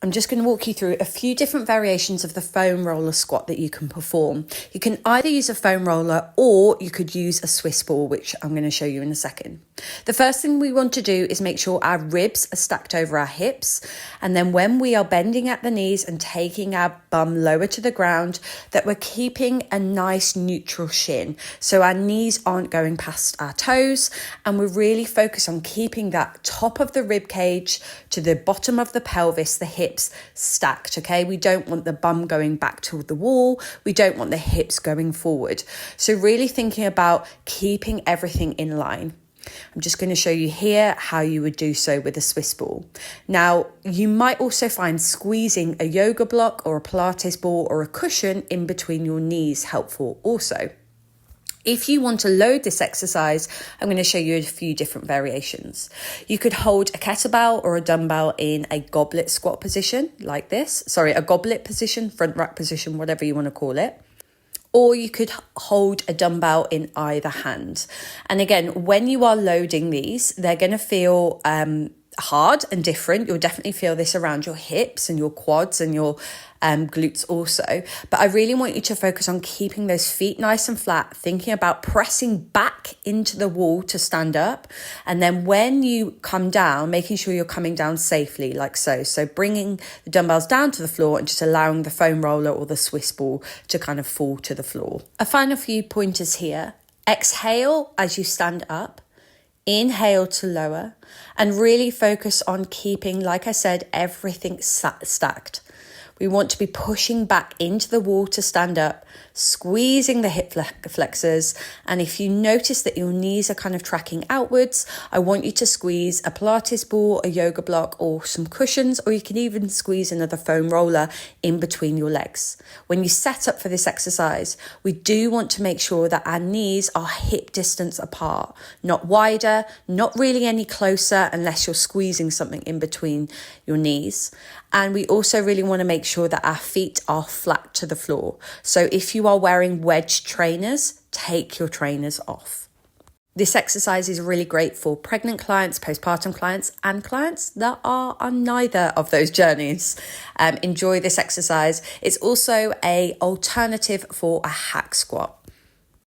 I'm just going to walk you through a few different variations of the foam roller squat that you can perform. You can either use a foam roller or you could use a Swiss ball, which I'm going to show you in a second. The first thing we want to do is make sure our ribs are stacked over our hips. And then when we are bending at the knees and taking our bum lower to the ground, that we're keeping a nice neutral shin. So our knees aren't going past our toes, and we're really focused on keeping that top of the rib cage to the bottom of the pelvis, the hips stacked, okay? We don't want the bum going back to the wall. We don't want the hips going forward. So really thinking about keeping everything in line. I'm just going to show you here how you would do so with a Swiss ball. Now, you might also find squeezing a yoga block or a Pilates ball or a cushion in between your knees helpful also. If you want to load this exercise, I'm going to show you a few different variations. You could hold a kettlebell or a dumbbell in a goblet squat position like this. Sorry, a goblet position, front rack position, whatever you want to call it. Or you could hold a dumbbell in either hand. And again, when you are loading these, they're going to feel hard and different. You'll definitely feel this around your hips and your quads and your glutes also. But I really want you to focus on keeping those feet nice and flat, thinking about pressing back into the wall to stand up. And then when you come down, making sure you're coming down safely like so. So bringing the dumbbells down to the floor and just allowing the foam roller or the Swiss ball to kind of fall to the floor. A final few pointers here. Exhale as you stand up. Inhale to lower, and really focus on keeping, like I said, everything stacked. We want to be pushing back into the wall to stand up, squeezing the hip flexors. And if you notice that your knees are kind of tracking outwards, I want you to squeeze a Pilates ball, a yoga block, or some cushions, or you can even squeeze another foam roller in between your legs. When you set up for this exercise, we do want to make sure that our knees are hip distance apart, not wider, not really any closer unless you're squeezing something in between your knees. And we also really want to make sure that our feet are flat to the floor. So if you are wearing wedge trainers, take your trainers off. This exercise is really great for pregnant clients, postpartum clients, and clients that are on neither of those journeys. Enjoy this exercise. It's also an alternative for a hack squat.